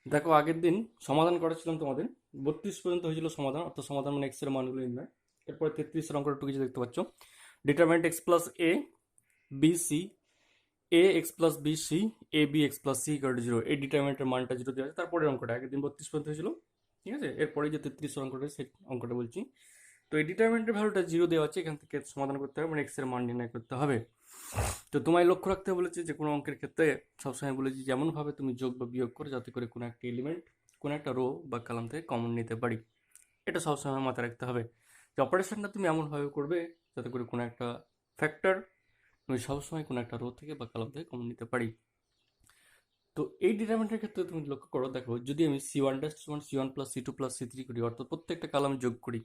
দেখো, আগের দিন সমাধান করেছিলাম তোমাদের। 32 পর্যন্ত হয়েছিল সমাধান, অর্থাৎ সমাধান মানে এক্স এর মানগুলো নির্ণয়। এরপরে 33 অঙ্কটা একটু কিছু দেখতে পাচ্ছ। Determinant x plus a b c, a x plus B c, a b x plus C equal to zero. এই ডিটারমাইন্টের মানটা জিরো দেওয়া আছে। তারপরের অঙ্কটা আগের দিন 32 পর্যন্ত হয়েছিল, ঠিক আছে। এরপরে যে 33 অঙ্কটা, সেই অঙ্কটা বলছি। তো এই ডিটারমিনেন্টের ভ্যালুটা জিরো দেওয়া আছে, এখান থেকে সমাধান করতে হবে, মানে এক্স এর মান নির্ণয় করতে হবে। তো তোমায় লক্ষ্য রাখতে বলেছে যে কোনো অঙ্কের ক্ষেত্রে সবসময় বলেছি যেমনভাবে তুমি যোগ বা বিয়োগ করো, যাতে করে কোনো একটা এলিমেন্ট, কোনো একটা রো বা কলাম থেকে কমন নিতে পারি। এটা সবসময় মাথায় রাখতে হবে যে অপারেশনটা তুমি এমনভাবে করবে যাতে করে কোনো একটা ফ্যাক্টর তুমি সবসময় কোনো একটা রো থেকে বা কলাম থেকে কমন নিতে পারি। তো এই ডিটারমিনেন্টের ক্ষেত্রে তুমি লক্ষ্য করো, দেখো যদি আমি সি ওয়ান ড্যাশ সমান C one plus C two plus C three করি, অর্থাৎ প্রত্যেকটা কালাম যোগ করি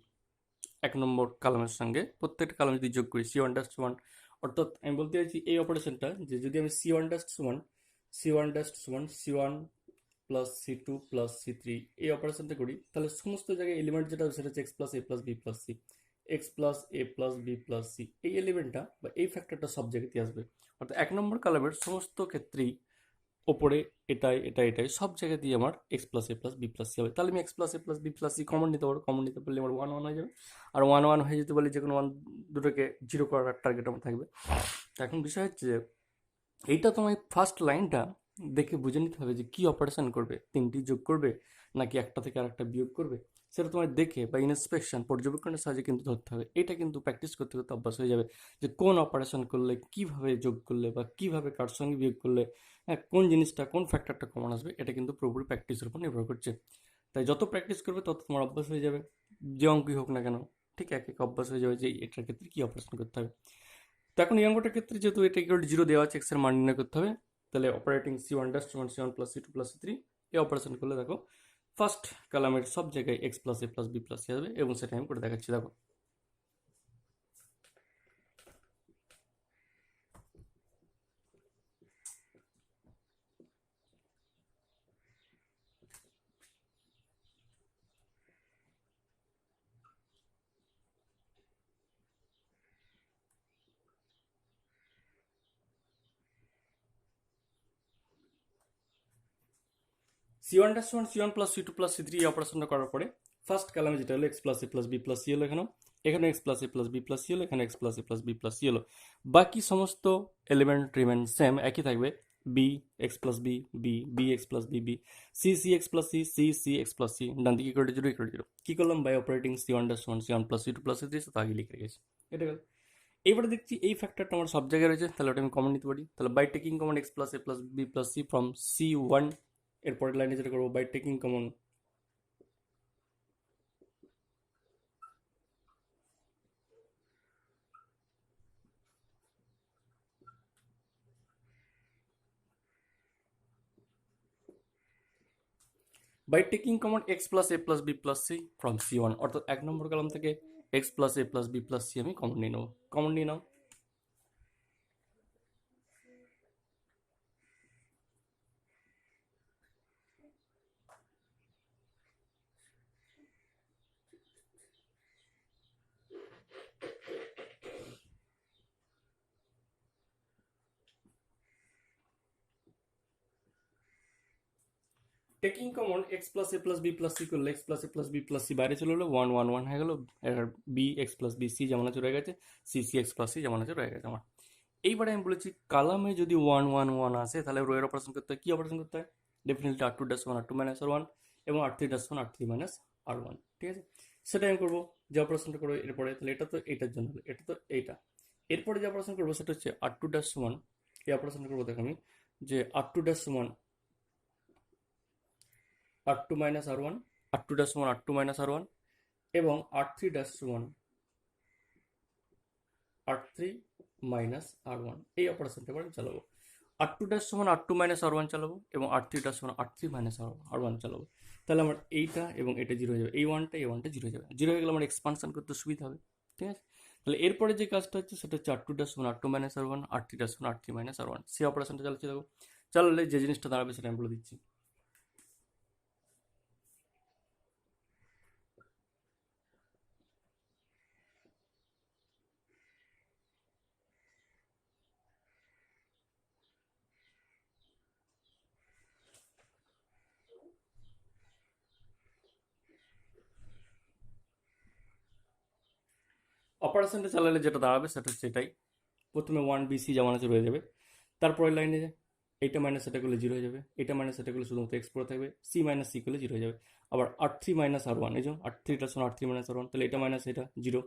এক নম্বর কালামের সঙ্গে, প্রত্যেকটা কালাম যদি যোগ করি সি ওয়ান ড্যাশ সমান, অর্থাৎ আমি বলতে চাইছি এই অপারেশনটা যে যদি আমি C one plus C two plus C three এই অপারেশনটা করি, তাহলে সমস্ত জায়গায় এলিমেন্ট যেটা হবে সেটা হচ্ছে এক্স প্লাস এ plus B plus c, x plus এ প্লাস বি প্লাস সি। এই এলিমেন্টটা বা এই ফ্যাক্টরটা সব জায়গাতেই আসবে। অর্থাৎ এক নম্বর কালামের সমস্ত ক্ষেত্রেই ওপরে এটাই সব জায়গা দিয়ে আমার এক্স প্লাস এ প্লাস বি প্লাস সি হবে। তাহলে আমি এক্স প্লাস এ plus B plus c common নিতে পারবো। কমন নিতে পারলে আমার ওয়ান ওয়ান হয়ে যাবে। আর ওয়ান ওয়ান হয়ে যেতে পারলে যে কোনো ওয়ান দুটোকে জিরো করার টার্গেট আমার থাকবে। তো এখন বিষয় হচ্ছে যে এইটা তোমার ফার্স্ট লাইনটা দেখে বুঝে নিতে হবে যে কি অপারেশন করবে, তিনটি যোগ করবে নাকি একটা থেকে আর একটা বিয়োগ করবে। সেটা তোমার দেখে বা ইন্সপেকশন পর্যবেক্ষণের সাহায্যে কিন্তু ধরতে হবে। এটা কিন্তু প্র্যাকটিস করতে করতে অভ্যাস হয়ে যাবে যে কোন অপারেশন করলে কিভাবে যোগ করলে বা কিভাবে কার সঙ্গে বিয়োগ করলে, হ্যাঁ, কোন জিনিসটা কোন ফ্যাক্টরটা কমন আসবে। এটা কিন্তু পুরোপুরি প্র্যাকটিসের উপর নির্ভর করছে। তাই যত প্র্যাকটিস করবে তত তোমার অভ্যাস হয়ে যাবে, যে অঙ্কই হোক না কেন। ঠিক এক এক অভ্যাস হয়ে যাবে যে এটার ক্ষেত্রে কি অপারেশন করতে হবে। তো এখন এই অঙ্কটার ক্ষেত্রে যেহেতু এটা ইকুয়াল টু জিরো দেওয়া আছে, এক্স এর মান নির্ণয় করতে হবে। তাহলে অপারেটিং সি ওয়ান ড্যাশ সমান C one plus C two plus C three এই অপারেশন করলে দেখো ফার্স্ট কালামের সব জায়গায় এক্স প্লাস এ প্লাস বি প্লাস সি আসবে, এবং সেটা আমি করে দেখাচ্ছি। দেখো, সি ওয়ান ড্যাশ সমান C one plus C two plus C three এই অপারেশনটা করার পরে ফার্স্ট কালামে যেটা হলো এক্স প্লাস এ প্লাস বি প্লাস সি হলো, এখানে এক্স প্লাস এ প্লাস বি প্লাস সি হলো, এখানে এক্স প্লাস এ প্লাস বি প্লাস সি হলো। বাকি সমস্ত এলিমেন্ট রিমেন সেম, একই থাকবে। B x plus b, b b x plus b b, c C x plus c c C x plus c. ডান দিকে equal to zero equal to zero. কি করলাম, by operating C one dash one c one plus C two plus C three, তো আগে লিখে রেখেছি। এটা গেল। এবারে দেখছি এই ফ্যাক্টরটা আমার সব জায়গায় রয়েছে, তাহলে ওটা আমি কমন নিতে পারি। তাহলে by taking common x plus A plus B plus c from C one, এরপরের লাইনে যেটা করবো by taking common by taking common x plus A plus B plus c from C one, অর্থাৎ এক নম্বর কলাম থেকে এক্স প্লাস এ plus B plus c আমি কমন নিয়ে নেবো। কমন নিয়ে নাও। টেকিং কমন এক্স প্লাস এ প্লাস বি প্লাস সি করলে এক্স প্লাস এ প্লাস বি প্লাস সি বাইরে চলে এলো, ওয়ান ওয়ান ওয়ান হয়ে গেলো। এবার B x plus B C যেমন আছে রয়ে গেছে, C C x plus C যেমন আছে রয়ে গেছে আমার। এইবারে আমি বলেছি কালামে যদি ওয়ান ওয়ান ওয়ান আসে তাহলে রো এর অপারেশন করতে হয়। কি অপারেশন করতে হয়? Definitely R to dash one R two minus R one, এবং আর থ্রি ড্যাশ ওয়ান আর থ্রি মাইনাস আর ওয়ান। ঠিক আছে, সেটাই আমি করবো। যে অপারেশনটা করবো এরপরে, তাহলে এটা তো এইটার জন্য হলো, এটা তো এইটা। এরপরে যে অপারেশন করবো সেটা হচ্ছে আর টু ড্যাশ ওয়ান। এই অপারেশনটা করবো দেখো আমি, যে আর to dash one R two minus R one, R to dash one R two minus R one, এবং আর থ্রি ড্যাশ ওয়ান আর থ্রি মাইনাস আর ওয়ান। এই অপারেশনটা এবার আমি চালাবো। আর টু ড্যাশ সমান আর টু মাইনাস আর ওয়ান চালাবো, এবং আর থ্রি ড্যাশ সমান আর থ্রি মাইনাস আর ওয়ান চালাবো। তাহলে আমার এইটা এবং এটা জিরো হয়ে যাবে, এই ওয়ানটা জিরো হয়ে যাবে। জিরো হয়ে গেলে আমার এক্সপানশন করতে সুবিধা হবে। ঠিক আছে, তাহলে এরপরে যে কাজটা হচ্ছে সেটা হচ্ছে আর টু ড্যাশ সমান আর টু মাইনাস আর ওয়ান, আর থ্রি ড্যাশ সমান আর থ্রি মাইনাস আর ওয়ান। সেই অপারেশনটা চালাচ্ছি দেখো। চালালে যে জিনিসটা দাঁড়াবে সেটা আমি বলে দিচ্ছি। অপারেশনটা চালালে যেটা দাঁড়াবে সেটা হচ্ছে এটাই, প্রথমে 1BC যেমন আছে রয়ে যাবে, তারপরের লাইনে এইটা মাইনাস এটা করলে জিরো হয়ে যাবে, এটা মাইনাস এটা করলে শুধুমাত্র এক্স পড়ে থাকবে, সি মাইনাস সি করলে জিরো হয়ে যাবে। আবার R3 মাইনাস R1, এই যে R3টা সমান R3 মাইনাস R1, তাহলে এটা মাইনাস এটা zero,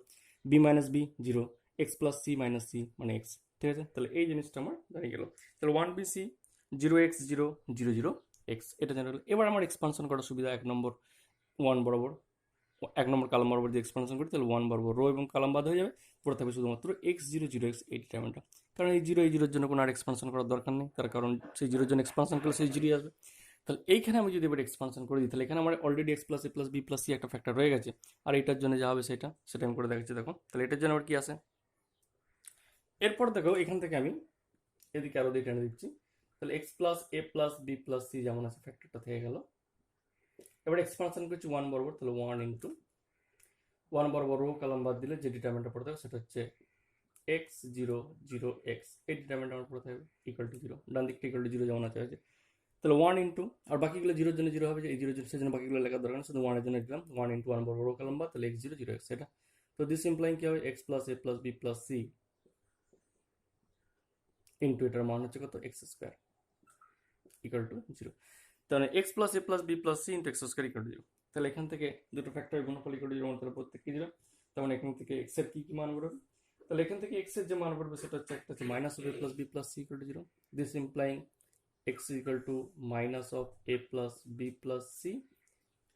B minus B zero, X plus C minus C মানে এক্স। ঠিক আছে, তাহলে এই জিনিসটা আমার দাঁড়িয়ে গেল। তাহলে 1BC 0x0 0 0 x, এটা জানা গেল। এবার আমার এক্সপানশন করার সুবিধা, 1 নম্বর 1 বরাবর, 1 নম্বর কালাম বরাবর যদি এক্সপানশন করি তাহলে 1 বরাবর রো এবং কালাম বাদ হয়ে যাবে, পড়ে থাকবে শুধুমাত্র x0 0 x, এই ডিটারমিনেন্টটা। কারণ এই জিরোর জন্য কোনো আর এক্সপানশন করার দরকার নেই, তার কারণ সেই জিরোর জন্য এক্সপানশন করলে সেই জিরোই আসবে। তাহলে এইখানে আমি যদি এবার এক্সপানশন করে দিই, তাহলে এখানে আমার already x plus a plus b plus c একটা ফ্যাক্টর রয়ে গেছে, আর এটার জন্য যা হবে সেটা আমি করে দেখাচ্ছি। দেখো তাহলে এটার জন্য আবার কি আসে, এরপর দেখো এখান থেকে আমি এদিকে আরো দিয়ে টেনে দিচ্ছি। তাহলে x plus a plus b plus c যেমন আছে ফ্যাক্টরটা থেকে গেল। এবার এক্সপানশন করছি 1 বরাবর, তাহলে 1 ইন্টু 1 বরাবর রো কালাম বাদ দিলে যে ডিটারমিনেন্টটা পড়ে থাকবে সেটা হচ্ছে x0 0 x, এই ডিটারমিনেন্ট আমার পড়ে থাকবে ইকুয়াল টু জিরো, ডান দিকটা ইকুয়াল টু জিরো যেমন আছে হয়েছে। তাহলে 1 ইন্টু, আর বাকিগুলো জিরোর জন্য জিরো হবে, যে এই জিরোর জন্য সেজন্য বাকিগুলো লেখার দরকার নেই, শুধু 1 এর জন্য দিলাম 1 ইন্টু 1 বরাবর রো কালাম বাদ, তাহলে x0 0 x এটা। তো দিস ইমপ্লাইং কি হবে, x plus a plus b plus c into এটার মান হচ্ছে কত, x square equal to zero. তাহলে x plus A plus B plus c into x square equal to zero. তাহলে এখান থেকে দুটো ফ্যাক্টর গুণফল ইকুয়াল টু জিরো, তাহলে প্রত্যেককে জিরো। তার মানে এখান থেকে এক্স এর কি কি মান বেরোবে, তাহলে এখান থেকে এক্স এর যে মান বেরোবে সেটা হচ্ছে একটা হচ্ছে minus of A plus B plus C equal to zero. This implying x equal to minus of A plus B plus c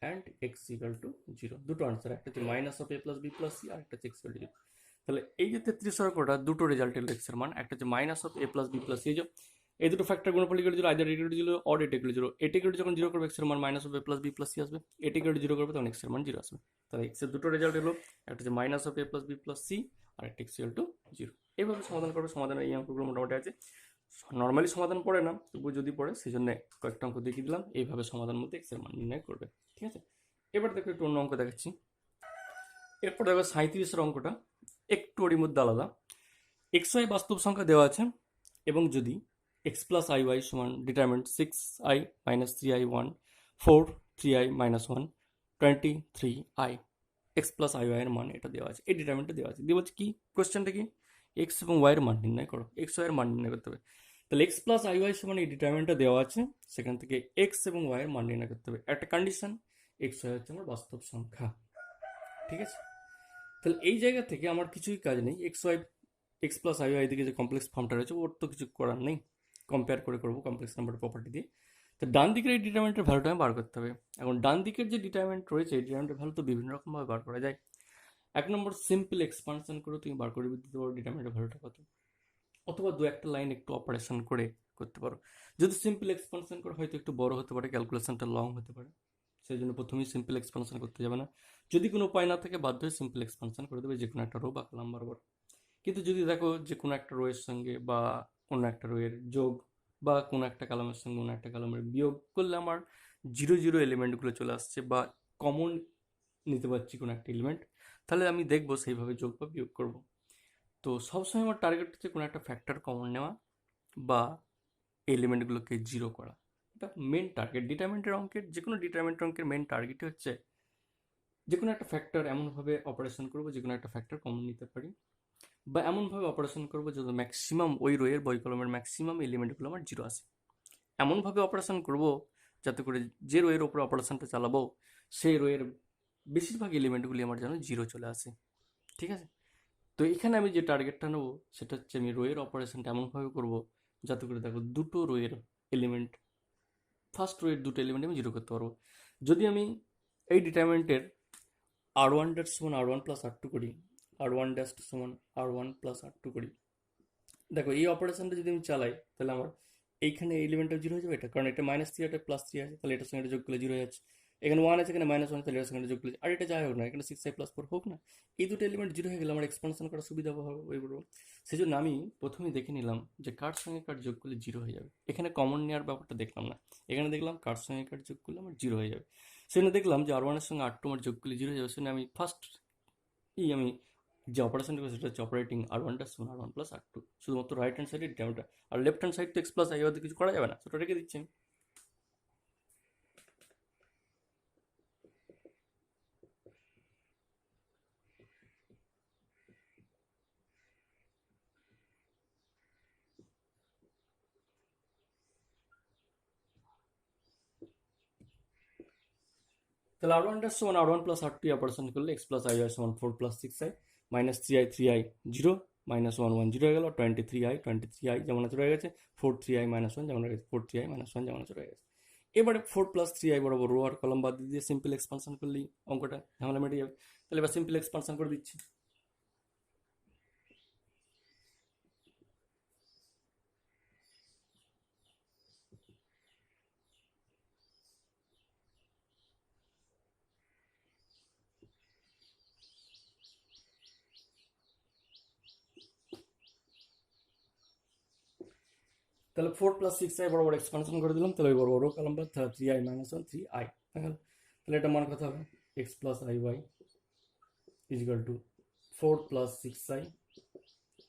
and x equal to zero. দুটো আনসার, একটা হচ্ছে minus of A plus B plus c আর একটা হচ্ছে x equal to zero. তাহলে এই যে 33 অঙ্কটা দুটো রেজাল্ট এলো এক্স এর মান, একটা হচ্ছে minus of A plus B plus C, এই দুটো ফ্যাক্টর গুণফল equal to zero, either equal to zero or এটা ইকুয়াল টু জিরো। এটা ইকুয়াল টু যখন জিরো করবে এক্স এর মান minus of A plus B plus C আসবে, এটা ইকুয়াল টু জিরো করবে তখন এক্স এর মান জিরো আসবে। তাহলে এক্স এর দুটো রেজাল্ট এলো, একটা হচ্ছে minus of A plus B plus c আর একটা এক্স ইকুয়াল টু জিরো। এইভাবে সমাধান করবে, সমাধানের এই অঙ্কগুলো মোটামুটি আছে। নর্মালি সমাধান পড়ে না, তবু যদি পড়ে সেই জন্য কয়েকটা অঙ্ক দেখিয়ে দিলাম, এইভাবে সমাধান মধ্যে এক্স এর মান নির্ণয় করবে। ঠিক আছে, এবার দেখো একটু অন্য অঙ্ক দেখাচ্ছি। এরপর দেখো 37 অঙ্কটা একটু ওর মধ্যে আলাদা। এক্স ওয়াই বাস্তব সংখ্যা দেওয়া আছে, এবং যদি এক্স প্লাস আই ওয়াই সমান determinant 6i minus 3i 1 4 3i minus 1 23i, X plus I Y এর মান এটা দেওয়া আছে, এই ডিটারমিনেন্টটা দেওয়া আছে। দিয়ে বলছে কি, কোশ্চেনটা কি, এক্স এবং ওয়াই এর মান নির্ণয় করো, এক্স ওয়াই এর মান নির্ণয় করতে হবে। তাহলে এক্স প্লাস আই ওয়াই সমান এই ডিটারমিনেন্টটা দেওয়া আছে, সেখান থেকে এক্স এবং ওয়াই এর মান নির্ণয় করতে হবে। একটা কন্ডিশন, এক্স ওয়াই হচ্ছে আমার বাস্তব সংখ্যা। ঠিক আছে, তাহলে এই জায়গা থেকে আমার কিছুই কাজ নেই, এক্স প্লাস আই ওয়াই দিকে যে কমপ্লেক্স ফর্মটা রয়েছে ওর তো কিছু করার নেই, কম্পেয়ার করে করবো কমপ্লেক্স নাম্বার প্রপার্টি দিয়ে। তো ডান দিকের এই ডিটারমিনেন্টের ভ্যালুটা আমি বার করতে হবে। এখন ডান দিকের যে ডিটারমিনেন্ট রয়েছে এই ডিটারমিনেন্টের ভ্যালু তো বিভিন্ন রকমভাবে বার করা যায়। 1 নম্বর সিম্পল এক্সপানশন করে তুমি বার করে দিতে পারো ডিটারমিনেন্টের ভ্যালুটা কত, অথবা দু একটা লাইন একটু অপারেশন করে করতে পারো। যদি সিম্পল এক্সপানশন করে হয়তো একটু বড় হতে পারে, ক্যালকুলেশনটা লং হতে পারে, সেই জন্য প্রথমেই সিম্পল এক্সপানশন করতে যাবে না। যদি কোনো উপায় না থাকে বাধ্য হয়ে সিম্পল এক্সপানশন করে দেবে যে কোনো একটা রো বা কলাম বরাবর। কিন্তু যদি দেখো যে কোনো একটা রোয়ের সঙ্গে বা কোনো একটা রোয়ের যোগ বা কোনো একটা কলামের সঙ্গে কোনো একটা কলামের বিয়োগ করলে আমার জিরো জিরো এলিমেন্টগুলো চলে আসছে, বা কমন নিতে পারছি কোনো একটা এলিমেন্ট, তাহলে আমি দেখবো সেইভাবে যোগ বা বিয়োগ করব। তো সবসময় আমার টার্গেট হচ্ছে কোনো একটা ফ্যাক্টর কমন নেওয়া বা এলিমেন্টগুলোকে জিরো করা, এটা মেন টার্গেট। ডিটারমিনেন্টের অঙ্কের যে কোনো ডিটারমিনেন্টের অঙ্কের মেন টার্গেটই হচ্ছে যে কোনো একটা ফ্যাক্টর এমনভাবে অপারেশন করবো যে কোনো একটা ফ্যাক্টর কমন নিতে পারি, বা এমনভাবে অপারেশন করবো যাতে ম্যাক্সিমাম ওই রোয়ের বই কলমের ম্যাক্সিমাম এলিমেন্টগুলো আমার জিরো আসে। এমনভাবে অপারেশন করবো যাতে করে যে রোয়ের ওপরে অপারেশনটা চালাবো সেই রোয়ের বেশিরভাগ এলিমেন্টগুলি আমার যেন জিরো চলে আসে। ঠিক আছে, তো এখানে আমি যে টার্গেটটা নেবো সেটা হচ্ছে আমি রোয়ের অপারেশনটা এমনভাবে করবো যাতে করে দেখো দুটো রোয়ের এলিমেন্ট, ফার্স্ট রোয়ের দুটো এলিমেন্ট আমি জিরো করতে পারবো। যদি আমি এই ডিটারমিনেন্টের R1 ড্যাশ সমান R1 প্লাস R2 করি, R1 ড্যাশ সমান R1 প্লাস R2 করি, দেখো এই অপারেশনটা যদি আমি চালাই তাহলে আমার এইখানে এলিমেন্টটা জিরো হয়ে যাবে, এটা কারণ এটা মাইনাস থ্রি, এটা প্লাস থ্রি আছে, তাহলে এটার সঙ্গে এটা যোগ করলে জিরো হয়ে যাচ্ছে। এখানে ওয়ান আছে, এখানে মাইনাস ওয়ান, তাহলে এটার সঙ্গে যোগ করলে, আর এটা যাই হোক না, এখানে 6i প্লাস 4 হোক না, এই দুটো এলিমেন্ট জিরো হয়ে গেলে আমার এক্সপানশন করার সুবিধা হবে ওই বলবো। সেই জন্য আমি প্রথমেই দেখে নিলাম যে কার সঙ্গে কার যোগ করলে জিরো হয়ে যাবে। এখানে কমন নেওয়ার ব্যাপারটা দেখলাম না, এখানে দেখলাম কার সঙ্গে কার যোগ করলে আমার জিরো হয়ে যাবে। সেজন্য দেখলাম যে R1 এর সঙ্গে R2 আমার যোগ করলে জিরো হয়ে যাবে, সেজন্য আমি ফার্স্ট আমি যে অপারেশনটা করছি সেটা হচ্ছে অপারেটিং R1 ড্যাশ সমান R1 প্লাস R2, শুধুমাত্র রাইট হ্যান্ড সাইডের ডিটারমিনেন্টটা, আর লেফট হ্যান্ড সাইড তো এক্স প্লাস আই ওয়াই কিছু করা যাবে না, সেটা রেখে দিচ্ছি আমি। তাহলে আর ওয়ান ড্যাশ সমান আর ওয়ান প্লাস আর টু অপারেশন করলে এক্স প্লাস আই ওয়াই সমান 4 + 6i মাইনাস 3i 0 মাইনাস 1 1 0 হয়ে গেল 23i যেমন আছে রয়ে গেছে 4 3i - 1 যেমন রয়ে গেছে 4 3i - 1 যেমন আছে রয়ে গেছে। এবারে 4 + 3i বরাবর রো আর কলম বাদ দিয়ে সিম্পল এক্সপানশন করলেই অঙ্কটা ঝামেলা মিটে যাবে। তাহলে এবার সিম্পল এক্সপানশন করে দিচ্ছি। তাহলে 4 + 6i বরাবর এক্সপানশন করে দিলাম, তাহলে ওই বরাবর রো কলম বাদ, তাহলে 3i - 1 3i তাহলে এটা মান কত হবে x + iy = 4 + 6i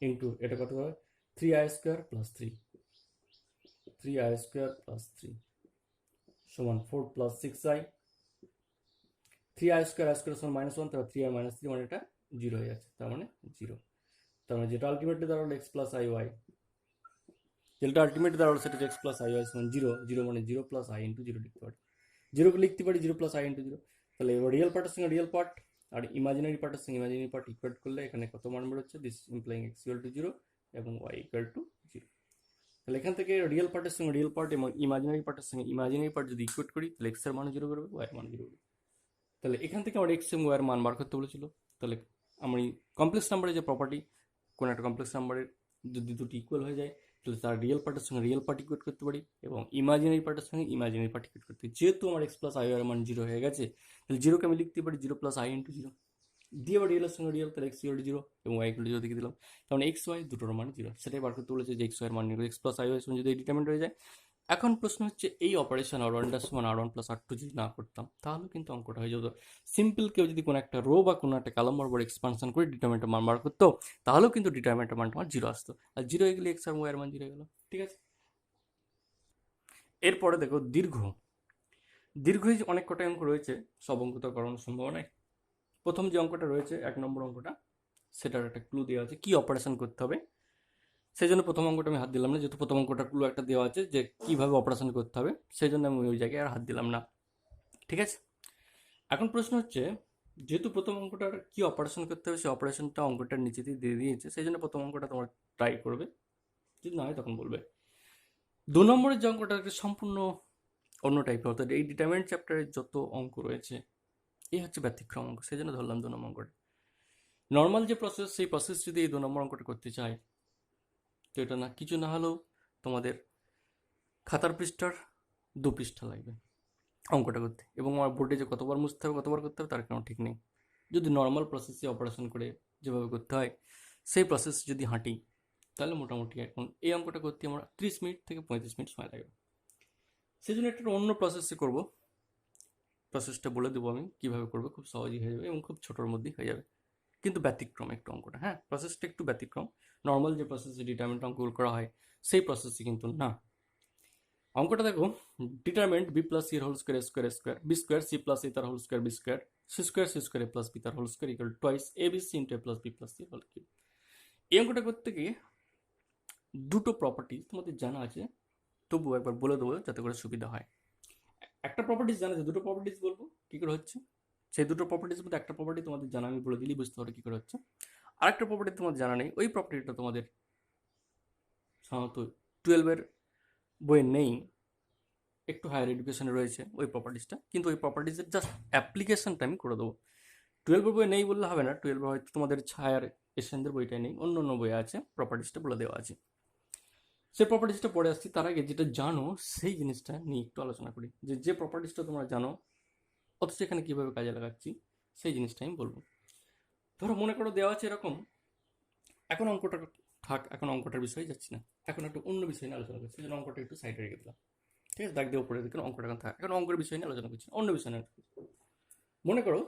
ইন্টু এটা কত হবে 3i² + 3 3i² + 3 সমান 4 + 6i 3i² সমান -1 তাহলে 3i - 3 মানে এটা 0 হয়ে যাচ্ছে, তার মানে 0। তার মানে যেটা আলটিমেটলি দাঁড়ালো x + iy, যেটা আলটিমেটলি দাঁড়ালো সেটা হচ্ছে x + iy সমান 0, 0 মানে 0 + i * 0 লিখতে পারি, 0 কে লিখতে পারি 0 + i * 0। তাহলে এবার রিয়েল পার্টের সঙ্গে রিয়েল পার্ট আর ইমাজিনারি পার্টের সঙ্গে ইমাজিনারি পার্ট ইকুয়েট করলে এখানে কত মান বেরোচ্ছে, দিস ইমপ্লাইং x = 0 এবং y = 0। তাহলে এখান থেকে রিয়েল পার্টের সঙ্গে রিয়েল পার্ট এবং ইমাজিনারি পার্টের সঙ্গে ইমাজিনারি পার্ট যদি ইকুয়েট করি তাহলে x এর মান 0 বেরোবে, y এর মান 0 বেরোবে। তাহলে এখান থেকে আমার x এবং y এর মান বার করতে বলেছিল। তাহলে আমি কমপ্লেক্স নাম্বারের যে প্রপার্টি, কোনো একটা কমপ্লেক্স নাম্বারের যদি দুটি ইকুয়াল হয়ে যায় তাহলে তার রিয়েল পার্টের সঙ্গে রিয়েল পার্ট ইকুয়েট করতে পারি এবং ইমাজিনারি পার্টের সঙ্গে ইমাজিনারি পার্ট ইকুয়েট করতে পারি। যেহেতু আমার x + i এর মান 0 হয়ে গেছে তাহলে 0কে আমি লিখতে পারি 0 + i * 0 দিয়ে আবার রিয়েলের সঙ্গে রিয়েল, তাহলে x = 0 এবং y = 0 দিকে দিলাম, তার মানে x y দুটোর মান 0, সেটাই বার করতে বলেছে যে x y এর মান নির্ণয়, x + i y সমান যদি ডিটারমিনেন্ট হয়ে যায়। এখন প্রশ্ন হচ্ছে এই অপারেশন আর ওয়ান ড্যাশ সমান আর ওয়ান প্লাস আর টু যদি না করতাম তাহলে কিন্তু অঙ্কটা হয়ে যেত সিম্পল। কেউ যদি কোনো একটা রো বা কোনো একটা কলাম বরাবর এক্সপানশন করে ডিটারমিনেন্টের মান বার করতো তাহলেও কিন্তু ডিটারমিনেন্টের মানটা আমার 0 আসতো, আর 0 হয়ে গেলে x আর y এর মান 0 হয়ে গেল। ঠিক আছে, এরপরে দেখো দীর্ঘ অনেক কটা অঙ্ক রয়েছে, সব অঙ্ক তো করানো সম্ভব নয়। প্রথম যে অঙ্কটা রয়েছে 1 নম্বর অঙ্কটা, সেটার একটা ক্লু দেওয়া আছে কি অপারেশন করতে হবে, সেই জন্য প্রথম অঙ্কটা আমি হাত দিলাম না, যেহেতু প্রথম অঙ্কটা ক্লু একটা দেওয়া আছে যে কিভাবে অপারেশন করতে হবে, সেই জন্য আমি ওই জায়গায় আর হাত দিলাম না। ঠিক আছে, এখন প্রশ্ন হচ্ছে যেহেতু প্রথম অঙ্কটার কি অপারেশন করতে হবে সেই অপারেশনটা অঙ্কটার নিচেতেই দিয়ে দিয়েছে, সেই জন্য প্রথম অঙ্কটা তোমরা ট্রাই করবে, যদি না হয় তখন বলবে। 2 নম্বরের যে অঙ্কটা সম্পূর্ণ অন্য টাইপের, অর্থাৎ এই ডিটারমিনেন্ট চ্যাপ্টারের যত অঙ্ক রয়েছে এই হচ্ছে ব্যতিক্রম অঙ্ক, সেই জন্য ধরলাম 2 নম্বর অঙ্কটা। নর্মাল যে প্রসেস সেই প্রসেস যদি এই 2 নম্বর অঙ্কটা করতে চাই তো এটা না কিছু না হলেও তোমাদের খাতার পৃষ্ঠার 2 পৃষ্ঠা লাগবে অঙ্কটা করতে, এবং আমার বোর্ডে যে কতবার মুছতে হবে কতবার করতে হবে তার কোনো ঠিক নেই। যদি নর্মাল প্রসেসে অপারেশন করে যেভাবে করতে হয় সেই প্রসেস যদি হাঁটি তাহলে মোটামুটি এখন এই অঙ্কটা করতে আমার 30 মিনিট থেকে 35 মিনিট সময় লাগবে। সেই জন্য একটা অন্য প্রসেসে করব, প্রসেসটা বলে দেবো আমি কীভাবে করবো, খুব সহজেই হয়ে যাবে এবং খুব ছোটোর মধ্যেই হয়ে যাবে, কিন্তু ব্যতিক্রম একটু অঙ্কটা। হ্যাঁ, প্রসেসটা একটু ব্যতিক্রম, নর্মাল যে প্রসেসে ডিটারমিনেন্ট অঙ্কগুলো করা হয় সেই প্রসেসে কিন্তু না। অঙ্কটা দেখো, determinant b + c whole square square square b square c + a তার whole square b square c square a + b তার whole square equal twice abc * a + b + c whole cube. এই অঙ্কটা করতে গিয়ে দুটো প্রপার্টি তোমাদের জানা আছে, তবু একবার বলে দেবো যাতে করে সুবিধা হয়। একটা প্রপার্টিস জানা আছে, দুটো প্রপার্টিস বলবো কী করে হচ্ছে। সেই দুটো প্রপার্টিস মধ্যে একটা প্রপার্টি তোমাদের জানা, আমি বলে দিলেই বুঝতে পারো কী করে হচ্ছে। আরেকটা প্রপার্টি তোমাদের জানা নেই, ওই প্রপার্টিটা তোমাদের সাধারণত 12-এর বইয়ে নেই, একটু হায়ার এডুকেশনে রয়েছে ওই প্রপার্টিসটা, কিন্তু ওই প্রপার্টিসের জাস্ট অ্যাপ্লিকেশনটা আমি করে দেবো। 12-এর বই নেই বললে হবে না, 12 হয়তো তোমাদের হায়ার এশিয়ানদের বইটাই নেই, অন্য অন্য বই আছে, প্রপার্টিসটা বলে দেওয়া আছে। সেই প্রপার্টিসটা পড়ে আসছি, তার আগে যেটা জানো সেই জিনিসটা নিয়ে একটু আলোচনা করি, যে প্রপার্টিসটা তোমরা জানো অথচ এখানে কীভাবে কাজে লাগাচ্ছি সেই জিনিসটা আমি বলবো। ধরো মনে করো দেওয়া আছে এরকম, এখন অঙ্কটা থাক, এখন অঙ্কটার বিষয়ে যাচ্ছি না, এখন একটু অন্য বিষয় নিয়ে আলোচনা করছি, যেন অঙ্কটা একটু সাইডে রেখে দিলাম। ঠিক আছে, দাগ দিয়ে উপরে দিকে অঙ্কটা এখন থাক, এখন অঙ্কের বিষয় নিয়ে আলোচনা করছি, অন্য বিষয় নিয়ে। মনে করো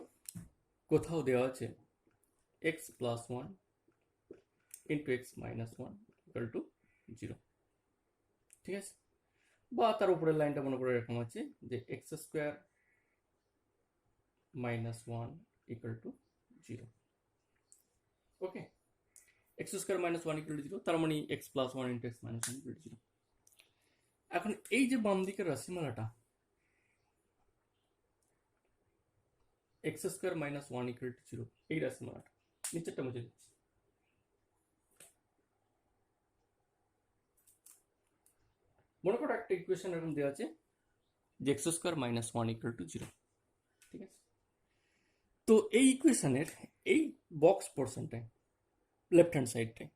কোথাও দেওয়া আছে x + 1 * x - 1 = 0। ঠিক আছে, বা তার উপরের লাইনটা মনে করে এরকম আছে যে x² - 1 = 0। ওকে, x² - 1 = 0, তার মানে x + 1 * x - 1 = 0। এখন এই যে বাম দিকের রাশিমালাটা, x square minus one equal to zero, এই রাশিমালাটা নিচেরটা মুছে দিচ্ছি। মনে করো একটা ইকুয়েশন এরকম দেওয়া আছে যে x square minus one equal to zero, ঠিক আছে? তো এই ইকুয়েশনের এই বক্স পোর্শনটায় লেফট হ্যান্ড সাইডটায়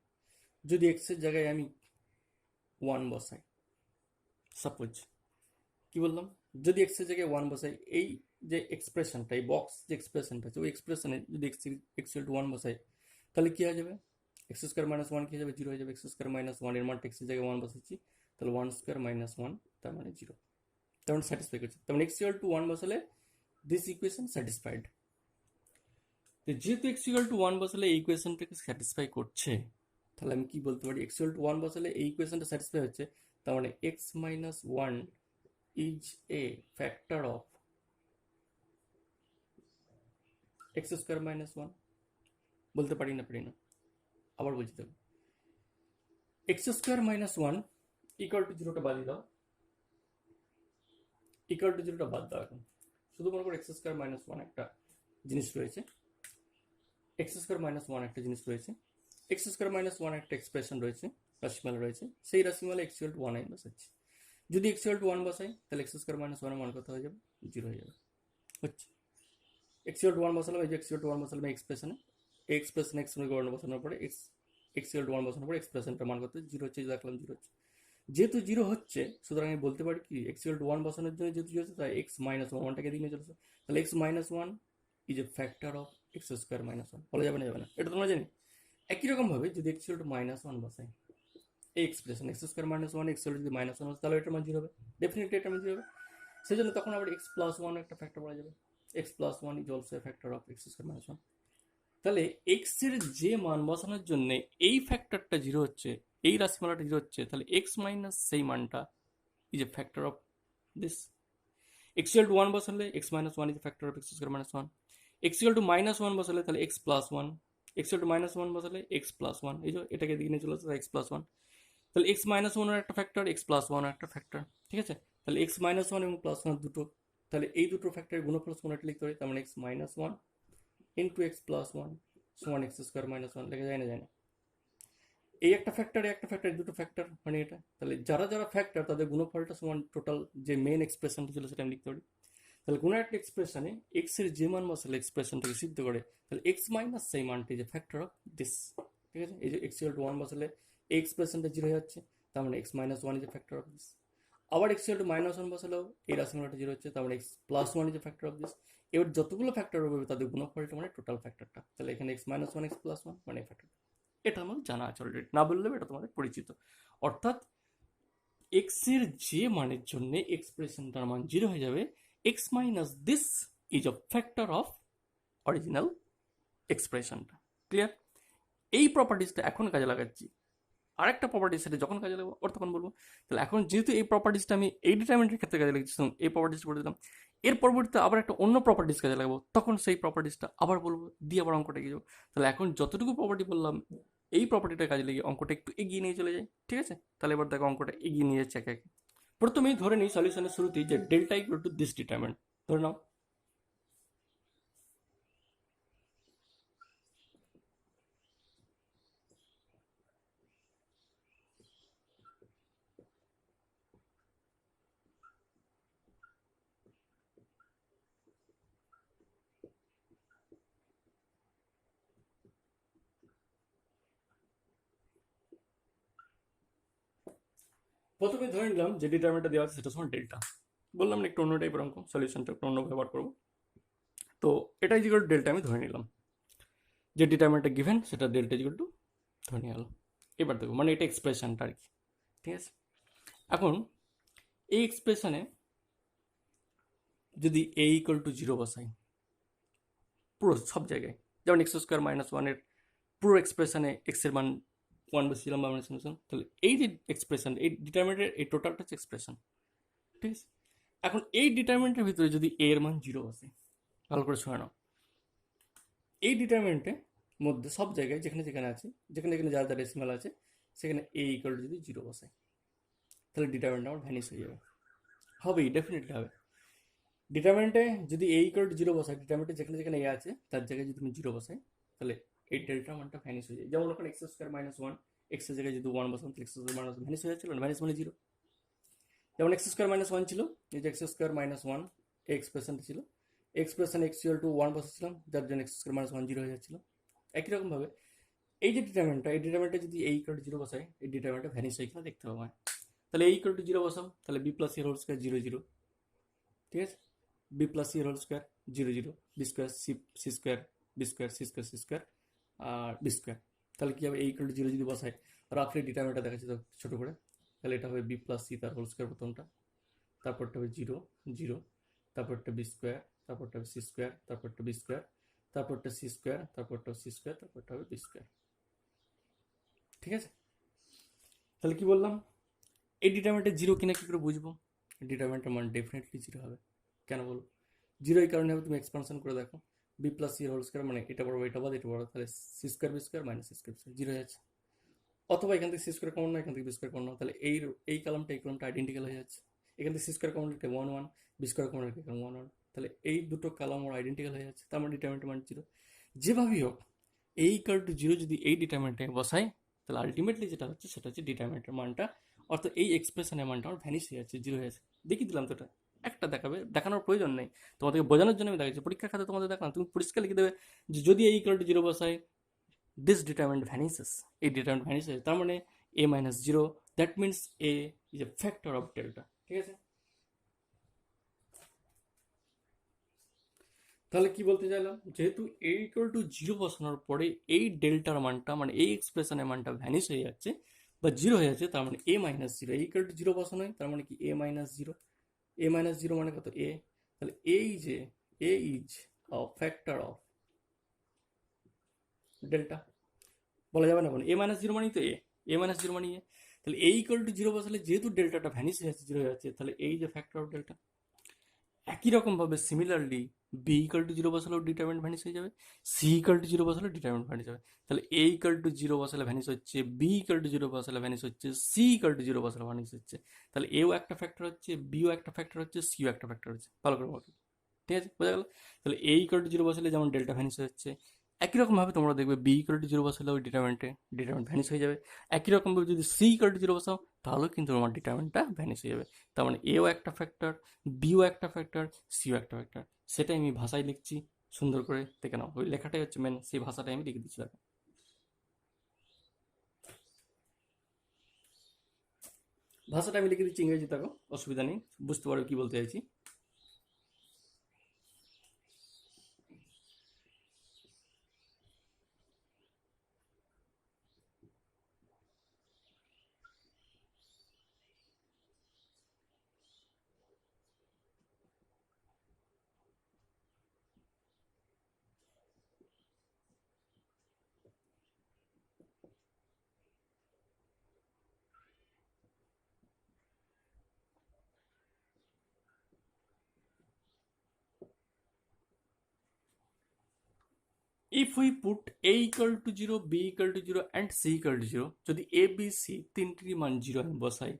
যদি এক্সের জায়গায় আমি ওয়ান বসাই, সাপোজ কি বললাম, যদি এক্সের জায়গায় ওয়ান বসাই, এই যে এক্সপ্রেশনটা, এই বক্স যে এক্সপ্রেশনটা আছে, ওই এক্সপ্রেশনে যদি এক্স টু ওয়ান বসাই, তাহলে কি হয়ে যাবে? এক্স স্কোয়ার মাইনাস ওয়ান কি হয়ে যাবে? জিরো হয়ে যাবে। এক্স স্কোয়ার মাইনাস ওয়ান এর মানটা এক্সের জায়গায় ওয়ান বসাচ্ছি, তাহলে ওয়ান স্কোয়ার মাইনাস ওয়ান, তার মানে জিরো। তার মানে স্যাটিসফাই করছে, তার মানে এক্স ইকুয়াল টু ওয়ান বসালে দিস ইকুয়েশন স্যাটিসফাইড। যেহেতু এক্স ইকুয়াল টু ওয়ান বসালে এই ইকুয়েশনটাকে স্যাটিসফাই করছে, তাহলে আমি কি বলতে পারি? এক্স ইকুয়াল টু ওয়ান বসালে এই ইকুয়েশনটা স্যাটিসফাই হচ্ছে, তার মানে x minus one is a factor of x square minus one. বলতে পারি না? পারি না? আবার বলছি দেবো, x square minus one equal to জিরোটা বাদ দাও, ইকুয়াল টু জিরোটা বাদ দাও। এখন শুধু মনে করো এক্স স্কোয়ার মাইনাস ওয়ান একটা জিনিস রয়েছে, এক্স স্কোয়ার মাইনাস ওয়ান একটা জিনিস রয়েছে, এক্স স্কোয়ার মাইনাস ওয়ান একটা এক্সপ্রেশন রয়েছে, রাশিমালা রয়েছে, সেই রাশিমালা এক্স ইকুয়াল টু ওয়ান আমি বসাচ্ছি। যদি এক্স ইকুয়াল টু ওয়ান বসাই, তাহলে এক্স স্কোয়ার মাইনাস ওয়ানের মান কত হয়ে যাবে? জিরো হয়ে যাবে। হচ্ছে এক্স ইকুয়াল টু ওয়ান বসালাম, এই যে এক্স ইকুয়াল টু ওয়ান বসালাম এই এক্সপ্রেশনে, এই এক্সপ্রেশন এক্স ওয়ান বসানোর পরে এক্স ইকুয়াল টু ওয়ান বসানোর পরে এক্সপ্রেশনটার মান কত? জিরো হচ্ছে, দেখলাম জিরো হচ্ছে। যেহেতু জিরো হচ্ছে, সুতরাং আমি বলতে পারি কি, এক্স ইকুয়াল টু ওয়ান বসানোর জন্য যেহেতু জিরো হচ্ছে, তাই এক্স মাইনাস ওয়ানটাকে দিকে নিয়ে চলেছে, তাহলে x minus one is a factor of x square minus one. বলা যাবে না? যাবে না, এটা তোমরা জানি। একই রকমভাবে যদি x equal to minus one বসাই, এই expression x square minus one, x যদি মাইনাস ওয়ান তাহলে এটার মান জিরো হবে, ডেফিনেটলি এটার মান জিরো হবে। সেই জন্য তখন আবার এক্স প্লাস ওয়ান একটা ফ্যাক্টর বলা যাবে, x plus one is also a factor of x square minus one. তাহলে এক্স এর যে মান বসানোর জন্য এই ফ্যাক্টরটা জিরো হচ্ছে, এই রাশিমালাটা জিরো হচ্ছে, তাহলে এক্স মাইনাস সেই মানটা is a factor of this. X equal to one বসালে x minus one is a factor of x square minus one. X equal to minus one বসালে তাহলে x plus one, x equal to minus one বসালে x plus one, এই যে এটাকে দিকে নিয়ে চলে আসছে এক্স প্লাস ওয়ান। তাহলে এক্স মাইনাস ওয়ানের একটা ফ্যাক্টর, এক্স প্লাস ওয়ান একটা ফ্যাক্টর, ঠিক আছে? তাহলে এক্স মাইনাস ওয়ান এবং প্লাস ওয়ান দুটো, তাহলে এই দুটো ফ্যাক্টরের গুণফল কোনটা লিখতে পারি? তার মানে x minus one into x plus one সমান এক্স স্কোয়ার মাইনাস ওয়ান। লেখা যায় না? যায় না? এই একটা ফ্যাক্টর, এই একটা ফ্যাক্টর, দুটো ফ্যাক্টর, মানে এটা। তাহলে যারা যারা ফ্যাক্টর তাদের গুণফলটা সমান টোটাল যে মেন এক্সপ্রেশনটা ছিল সেটা আমি লিখতে পারি। তাহলে কোনো একটা এক্সপ্রেশনে এক্স এর যে মান বসালে এক্সপ্রেশনটাকে সিদ্ধ করে, তাহলে এক্স মাইনাস সেই মানটি যে ফ্যাক্টর অফ দিস, ঠিক আছে? এই যে এক্স ইকুয়াল টু ওয়ান বসালে এই এক্সপ্রেশনটা জিরো হয়ে যাচ্ছে, তার মানে x minus one is a factor of this. আবার x equal to minus one বসালেও এই রাশিমালাটা জিরো হচ্ছে, তার মানে x plus one is a factor of this. এবার যতগুলো ফ্যাক্টর হবে তাদের গুণফলটা মানে টোটাল ফ্যাক্টরটা, তাহলে এখানে x minus one x plus one মানে ফ্যাক্টর। এটা আমাদের জানা আছে অলরেডি, না বললেও এটা তোমাদের পরিচিত। অর্থাৎ এক্স এর যে মানের জন্য এক্সপ্রেশনটার মান জিরো হয়ে যাবে, x minus this is a factor of original এক্সপ্রেশনটা। ক্লিয়ার? এই প্রপার্টিসটা এখন কাজে লাগাচ্ছি, আরেকটা প্রপার্টিস সেটা যখন কাজে লাগাবো ওর তখন বলবো। তাহলে এখন যেহেতু এই প্রপার্টিসটা আমি এই ডিটারমিনেন্টের ক্ষেত্রে কাজে লাগিয়েছিলাম, এই প্রপার্টিস বলে দিলাম, এর পরবর্তীতে আবার একটা অন্য প্রপার্টিস কাজে লাগাবো, তখন সেই প্রপার্টিসটা আবার বলবো, দিয়ে আবার অঙ্কটা এগিয়ে যাবো। তাহলে এখন যতটুকু প্রপার্টি বললাম, এই প্রপার্টিটা কাজে লেগে অঙ্কটা একটু এগিয়ে নিয়ে চলে যায়, ঠিক আছে? তাহলে এবার দেখো অঙ্কটা এগিয়ে নিয়ে যাচ্ছে একে একে। প্রথমেই ধরে নিই সলিউশনের শুরুতেই যে delta equal to this determinant ধরে নাও। প্রথমে ধরে নিলাম যে ডিটারমিনেন্টটা দেওয়া আছে সেটা সমান ডেল্টা। বললাম না একটু অন্য টাইপের অঙ্ক, সলিউশনটা একটু অন্য ব্যবহার করবো। তো এটাই ইকুয়াল টু ডেল্টা আমি ধরে নিলাম, যে ডিটারমিনেন্টটা গিভেন সেটা ডেল্টা ইকুয়াল টু ধরে নিয়ে গেল। এবার দেখো মানে এটা এক্সপ্রেশনটা আর কি, ঠিক আছে? এখন এই এক্সপ্রেশনে যদি এ ইকুয়াল টু জিরো বসাই পুরো সব জায়গায়, যেমন এক্স স্কোয়ার মাইনাস ওয়ানের পুরো এক্সপ্রেশনে এক্স এর মান ওয়ান বসিয়েছিলাম বা মাইনাস, তাহলে এই যে এক্সপ্রেশন, এই ডিটারমিনেন্টের এই টোটালটা হচ্ছে এক্সপ্রেশন, ঠিক আছে? এখন এই ডিটারমিনেন্টের ভিতরে যদি এ এর মান জিরো বসে, ভালো করে শুনে নাও, এই ডিটারমিনেন্টের মধ্যে সব জায়গায় যেখানে যেখানে আছে, যেখানে যেখানে যা যা ডেসিমাল আছে, সেখানে এ ইকুয়াল টু যদি জিরো বসাই, তাহলে ডিটারমিনেন্ট আমার ভ্যানিশ হয়ে যাবে। হবেই, ডেফিনেটলি হবে। ডিটারমিনেন্টে যদি এ ইকুয়াল টু জিরো বসাই, ডিটারমিনেন্টে যেখানে যেখানে এ আছে তার জায়গায় যদি তুমি জিরো বসাই, তাহলে এই ডেল্টা মানটা ভ্যানিশ হয়ে যায়। যেমন ওখানে এক্স স্কোয়ার মাইনাস ওয়ান, এক্সের জায়গায় যদি ওয়ান বসাম তাহলে এক্স স্কোয়ার মাইনাস ভ্যানিশ হয়ে যাচ্ছিল না, ভ্যানিশ মানে জিরো। যেমন এক্স স্কোয়ার মাইনাস ওয়ান ছিল, এই যে এক্স স্কোয়ার মাইনাস ওয়ান এই এক্সপ্রেশনটা ছিল, expression x equal to one বসেছিলাম, যার জন্য x square minus one zero হয়ে যাচ্ছিল। একই রকমভাবে এই যে ডিটারমিনেন্টটা, এই ডিটারমিনেন্টে যদি এই ইকুয়াল টু জিরো বসাই, এই ডিটারমিনেন্টটা ভ্যানিশ হয়ে কিনা দেখতে পাবো। তাহলে এই ইকুয়াল টু জিরো বসাম, তাহলে b plus C whole square zero zero, ঠিক আছে, b plus C whole square zero zero, b square c, c square B square, C square C square আর বি স্কোয়ার। তাহলে কি হবে, এই ইকুয়াল টু জিরো যদি বসাই, রাফলি ডিটারমিনেন্টটা দেখাচ্ছি তো ছোটো করে, তাহলে এটা হবে বি প্লাস সি তার হোল স্কোয়ার প্রথমটা, তারপরটা হবে জিরো জিরো, তারপরটা বি স্কোয়ার, তারপরটা হবে সি স্কোয়ার, তারপরটা বি স্কোয়ার, তারপরটা সি স্কোয়ার, তারপরটা সি স্কোয়ার, তারপরটা হবে বি স্কোয়ার। ঠিক আছে, তাহলে কি বললাম, এই ডিটারমিনেন্টে জিরো কিনা কি করে বুঝবো? ডিটারমিনেন্টের মান ডেফিনেটলি জিরো হবে। কেন বলো? জিরো এই কারণে হবে, তুমি এক্সপানশন করে দেখো, B plus C whole square মানে এটা বড় এটা বাদ এটা বড়, তাহলে C square B square minus C square zero হয়ে যাচ্ছে। অথবা এখান থেকে সি স্কোয়ার কমন না, এখান থেকে বি স্কোয়ার কমন না, তাহলে এই কলামটা এই কলামটা আইডেন্টিক্যাল হয়ে যাচ্ছে। এখান থেকে সি স্কোয়ার কমন রেখে one one, B square common রেখে ওয়ান ওয়ান, তাহলে এই দুটো কলাম ওর আইডেন্টিক্যাল হয়ে যাচ্ছে, তার মানে ডিটারমিনেন্ট মান জিরো। যেভাবেই হোক এই ইকুয়াল টু জিরো যদি এই ডিটারমিনেন্টে বসাই, তাহলে আলটিমেটলি যেটা হচ্ছে সেটা হচ্ছে ডিটারমিনেন্টের মানটা, অর্থাৎ এই এক্সপ্রেশনের মানটা আমার ভ্যানিশ হয়ে যাচ্ছে, জিরো হয়ে যাচ্ছে। দেখিয়ে দিলাম তো, এটা একটা দেখাবে, দেখানোর প্রয়োজন নেই, তোমাদেরকে বোঝানোর জন্য আমি দেখাচ্ছি। পরীক্ষার খাতে তোমাদের দেখানো, তুমি পরিষ্কার লিখে দেবে যে যদি এই ইকুয়াল টু জিরো বসাই, this determinant vanishes, এই determinant vanishes, তার মানে a minus 0, that means a is a factor of delta। ঠিক আছে, তাহলে কি বলতে চাইলাম, যেহেতু a ইকুয়াল টু জিরো বসানোর পরে এই ডেল্টার মানটা মানে এই এক্সপ্রেশনের মানটা ভ্যানিশ হয়ে যাচ্ছে বা জিরো হয়ে যাচ্ছে, তার মানে a minus zero, a equal to zero বসানো হয়, তার মানে কি a minus zero, a minus zero মানে কত a, তাহলে এই যে a is a factor of delta, বলা যাবে না কোনো, এ মাইনাস জিরো মানেই তো এ মাইনাস জিরো মানে এ, তাহলে এ ইকুয়াল টু জিরো বসালে যেহেতু ডেল্টাটা ভ্যানিশ হয়ে যাচ্ছে, জিরো হয়ে যাচ্ছে, তাহলে এই যে ফ্যাক্টর অফ ডেল্টা। একই রকমভাবে similarly b equal to zero বসালেও ডিটারমিনেন্ট ভ্যানিশ হয়ে যাবে, সি ইকুয়াল টু জিরো বসালেও ডিটারমিনেন্ট ভ্যানিশ হবে। তাহলে এ ইকুয়াল টু জিরো বসালে ভ্যানিশ হচ্ছে, বি ইকুয়াল টু জিরো বসালে ভ্যানিশ হচ্ছে, সি ইকুয়াল টু জিরো বসালে ভ্যানিশ হচ্ছে। তাহলে এও একটা ফ্যাক্টর হচ্ছে, বিও একটা ফ্যাক্টর হচ্ছে, সিও একটা ফ্যাক্টর হচ্ছে। ভালো করে বলো, ঠিক আছে, বোঝা গেল? তাহলে এ ইকুয়াল টু জিরো বসালে যেমন ডেল্টা ভ্যানিশ হচ্ছে, একই রকমভাবে তোমরা দেখবে বি ইকুয়াল টু জিরো বসালেও ডিটারমিনেন্ট ভ্যানিশ হয়ে যাবে। একই রকমভাবে যদি সি ইকুয়াল টু জিরো বসাও, তাহলেও কিন্তু তোমার ডিটারমিনেন্টটা ভ্যানিশ হয়ে যাবে। তার মানে এও একটা ফ্যাক্টর, বিও একটা ফ্যাক্টর, সিও একটা ফ্যাক্টর। সেটাই আমি ভাষায় লিখছি সুন্দর করে, দেখে নাও, ওই লেখাটাই হচ্ছে মেন, সেই ভাষাটাই আমি লিখে দিচ্ছি। দেখো, ভাষাটা আমি লিখে দিচ্ছি ইংরেজি, দেখো অসুবিধা নেই, বুঝতে পারবে কি বলতে চাইছি। if we put a equal to 0, b equal to 0 and c equal to 0, যদি a b c তিনটির মান জিরো আমি বসাই,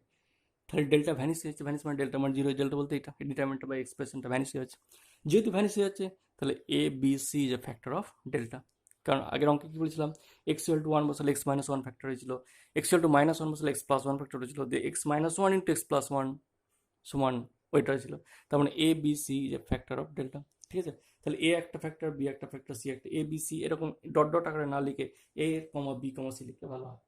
তাহলে ডেল্টা ভ্যানিশ হয়ে যাচ্ছে। ভ্যানিশ মানে ডেল্টা মান জিরো, ডেল্টা বলতে এটা ডিটারমিনেন্ট বা এক্সপ্রেশনটা ভ্যানিশ হয়ে যাচ্ছে। যেহেতু ভ্যানিশ হয়ে যাচ্ছে, তাহলে a b c is a factor of delta. কারণ আগের অঙ্কে কি বলেছিলাম, এক্স ইকুয়াল টু ওয়ান বসালে এক্স মাইনাস ওয়ান ফ্যাক্টর হয়েছিল, x equal to minus one বসালে এক্স প্লাস ওয়ান ফ্যাক্টর হয়েছিল, দিয়ে x minus one into x plus one সমান ওইটা ছিল। তার মানে a b c is a factor of delta. ঠিক আছে, তাহলে এ একটা ফ্যাক্টর, বি একটা ফ্যাক্টর, সি একটা, এ বি সি এরকম ডট ডট আকারে না লিখে এ কমা বি কমা সি লিখলে ভালো হয়।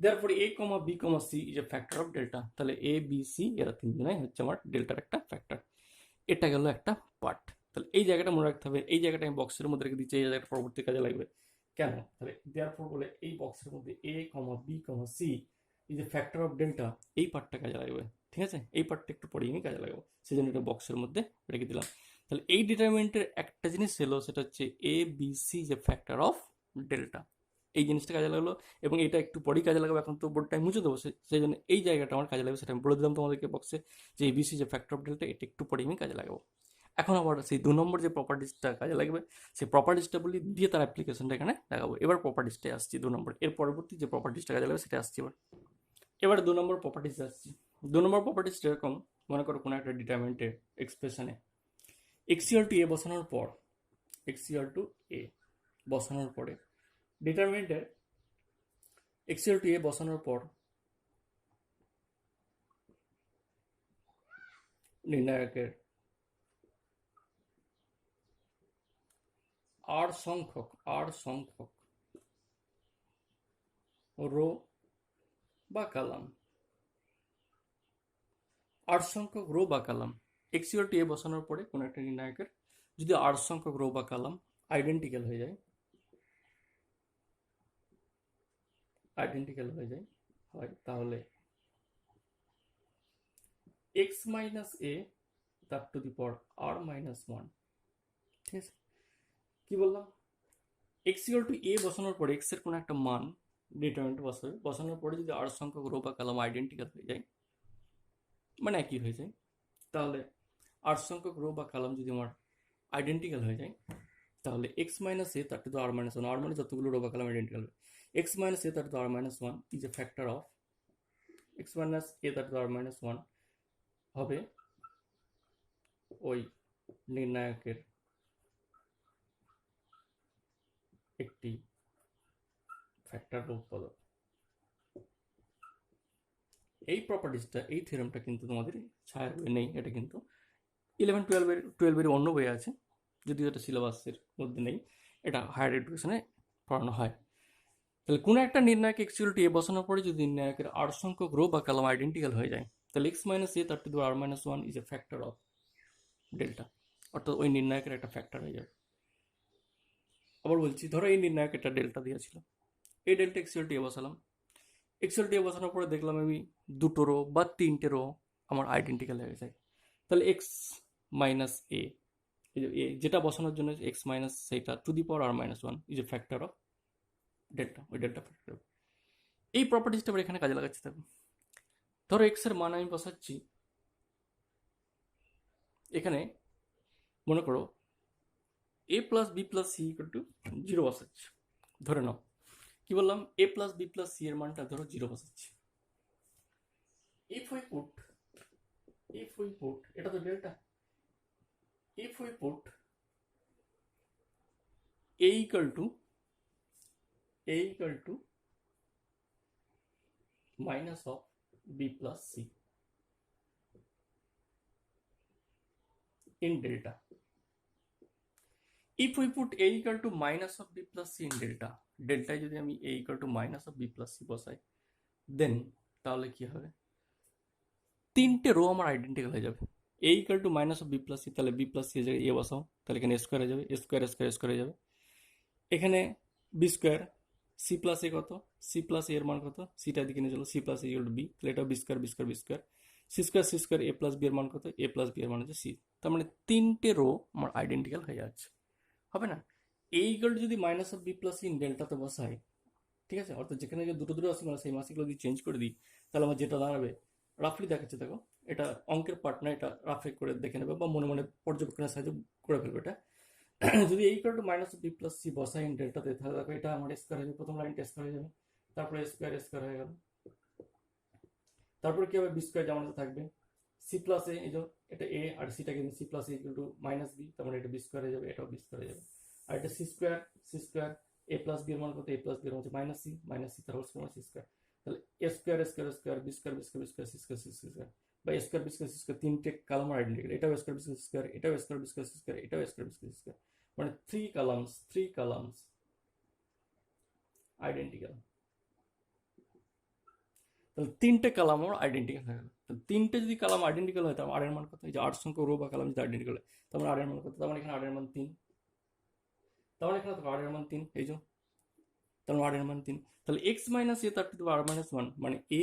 therefore a comma b comma c is a factor of delta। তাহলে a b c এরা তিনজনাই হচ্ছে আমার ডেল্টার একটা ফ্যাক্টর। এটা গেল একটা পার্ট। তাহলে এই জায়গাটা মনে রাখতে হবে, এই জায়গাটা আমি বক্সের মধ্যে রেখে দিচ্ছি, এই জায়গাটা পরবর্তী কাজে লাগবে। কেন? তাহলে therefore বলে এই বক্সের মধ্যে a comma b comma c is a factor of delta, এই পার্টটা কাজে লাগবে। ঠিক আছে, এই পার্টটা একটু পরেই আমি কাজে লাগাবো, সেই জন্য এটা বক্সের মধ্যে রেখে দিলাম। তাহলে এই ডিটারমিনেন্টের একটা জিনিস এলো, সেটা হচ্ছে a b c is a factor of delta। এই জিনিসটা কাজে লাগলো, এবং এটা একটু পরেই কাজে লাগাবো, এখন তো বোর্ডটা আমি মুছে দেবো, সেই জন্য এই জায়গাটা আমার কাজে লাগবে, সেটা আমি বলে দিলাম তোমাদেরকে বক্সে, যে এবিসি যে ফ্যাক্টর অফ ডেল্টা, এটা একটু পরেই আমি কাজে লাগাবো। এখন আবার সেই 2 নম্বর যে প্রপার্টিসটা কাজে লাগবে সেই প্রপার্টিসটা বলি দিয়ে তার অ্যাপ্লিকেশনটা এখানে দেখাবো। এবার প্রপার্টিসটাই আসছি 2 নম্বর, এর পরবর্তী যে প্রপার্টিসটা কাজে লাগবে সেটা আসছি এবার 2 নম্বর প্রপার্টিস আসছি। 2 নম্বর প্রপার্টিসটা এরকম, মনে করো কোনো একটা ডিটারমিনেন্টের এক্সপ্রেশনে x equal to a বসানোর পর x equal to a বসানোর পরে ডিটারমিনেন্টের x equal to a বসানোর পর নির্ণায়কের r সংখ্যক রো বা কালাম, r সংখ্যক রো বা কালাম x equal to a বসানোর পরে কোনো একটা নির্ণায়কের যদি r সংখ্যক রো বা কালাম আইডেন্টিক্যাল হয়ে যায় হয় তাহলে x মাইনাস a তার to the power r minus 1। ঠিক আছে, কি বললাম? x equal to a বসানোর পরে x এর কোনো একটা মান ডিটারমিনেন্ট বসাবে, বসানোর পরে যদি r সংখ্যক রো বা কালাম আইডেন্টিক্যাল হয়ে যায়, মানে একই হয়ে যায়, তাহলে r সংখ্যক রো বা কালাম যদি আমার আইডেন্টিক্যাল হয়ে যায় তাহলে x মাইনাস a তার to the r minus 1, r মানে যতগুলো রো বা কালাম আইডেন্টিক্যাল হবে, x মাইনাস a তার to the r minus 1 is a factor of x minus a তার টু দি r মাইনাস 1 হবে ওই নির্ণায়কের একটি ফ্যাক্টর বা উৎপাদক। এই প্রপার্টিসটা, এই থিওরেমটা কিন্তু তোমাদের ছায়ার বইয়ে নেই, এটা কিন্তু 11-12-এর অন্য বইয়ে আছে, যদিও এটা সিলেবাসের মধ্যে নেই, এটা হায়ার এডুকেশনে পড়ানো হয়। তাহলে কোনো একটা নির্ণায়ক x equal to a বসানোর পরে যদি নির্ণায়কের r সংখ্যক রো বা কলাম আইডেন্টিক্যাল হয়ে যায় তাহলে x মাইনাস a তার to the r minus 1 is a factor of delta, অর্থাৎ ওই নির্ণায়কের একটা ফ্যাক্টর হয়ে যাবে। আবার বলছি, ধরো এই নির্ণায়ক একটা ডেল্টা দিয়েছিল, এই delta x equal to a বসালাম, x equal to a বসানোর পরে দেখলাম আমি দুটো রো বা তিনটে রো আমার আইডেন্টিক্যাল হয়ে যায়, তাহলে x মাইনাস a, এই যে যেটা বসানোর জন্য x মাইনাস সেইটা two the power r minus 1 is a factor of delta, ওই ডেল্টা ফ্যাক্টর। এই প্রপার্টিসটা আবার এখানে কাজে লাগাচ্ছি। দেখো, ধরো x এর মান আমি বসাচ্ছি এখানে, মনে করো a plus B plus C equal to 0 বসাচ্ছি, ধরে নাও। কি বললাম? a plus B plus C এর মানটা ধরো 0 বসাচ্ছি। if we put এটা তো delta, if we put a equal to minus of b plus c in delta, if we put a equal to minus of b plus c in delta, ডেল্টায় যদি আমি a equal to minus of b plus c বসাই, দেন তাহলে কি হবে? তিনটে rho আমার identical হয়ে যাবে। a equal to minus of b plus c, তাহলে b plus c এর জায়গায় a বসাও, তাহলে এখানে স্কোয়ার হয়ে যাবে, স্কোয়ার হয়ে যাবে। এখানে বি স্কোয়ার, সি প্লাস এ কত, সি প্লাস এর মান কত, সিটা দিকে নিয়ে চলো, C plus equal to B, তাহলে এটা বি স্কোয়ার সি স্কোয়ার এ প্লাস বি এর মান কত, এ প্লাস বি এর মান হচ্ছে সি। তার মানে তিনটে রো আমার আইডেন্টিক্যাল হয়ে যাচ্ছে, হবে না? এ ইকুয়াল টু যদি minus of b plus c in ডেল্টাতে বসাই, ঠিক আছে, অর্থাৎ যেখানে যে দুটো আসছে মানে সেই মাসিকগুলো যদি চেঞ্জ করে দিই, তাহলে আমার যেটা দাঁড়াবে, রাফলি দেখাচ্ছে, দেখো এটা অঙ্কের পার্ট না, এটা রাফে করে দেখে নেবে বা মনে মনে পর্যবেক্ষণের সাহায্যে করে ফেলবে এটা। যদি a equal to minus of b plus c বসাই ইন ডেল্টাতে, তাহলে দেখো এটা আমার স্কোয়ার হয়ে যাবে, প্রথম লাইনটা স্কোয়ার হয়ে যাবে, তারপরে স্কোয়ার হয়ে গেল, তারপরে কি হবে? বি স্কোয়ার যেমন থাকবে, সি প্লাস এ, এই যে এটা এ আর সিটাকে c plus a equal to minus b, তার মানে এটা বি স্কোয়ার হয়ে যাবে, এটাও বি স্কোয়ার হয়ে যাবে। আর এটা সি স্কোয়ার এ প্লাস বি এর মান কত, এ প্লাস বি এর মান হচ্ছে মাইনাস সি তার হোল স্কোয়ার সি স্কোয়ার, তাহলে a square B square C square বা a square B square C square, তিনটে কালাম আইডেন্টিক্যাল, এটাও স্কোয়ার বি স্কোয়ার, এটাও square B square C square, এটাও square B square C square, মানে three columns identical. তাহলে তিনটে কালাম আমার আইডেন্টিক্যাল হয়ে গেল। তাহলে তিনটে যদি কালাম আইডেন্টিক্যাল হয়, তার আর এর মান কত? এই যে 8 সংখ্যক রো বা কালাম যদি আইডেন্টিক্যাল হয়, তার মানে আর এর মান কত? তার মানে এখানে আর এর মান 3, তার মানে এখানে আর এর মান 3, এই যে তার মানে আর এর মান 3, তাহলে x মাইনাস এ তার to the power r minus 1, মানে a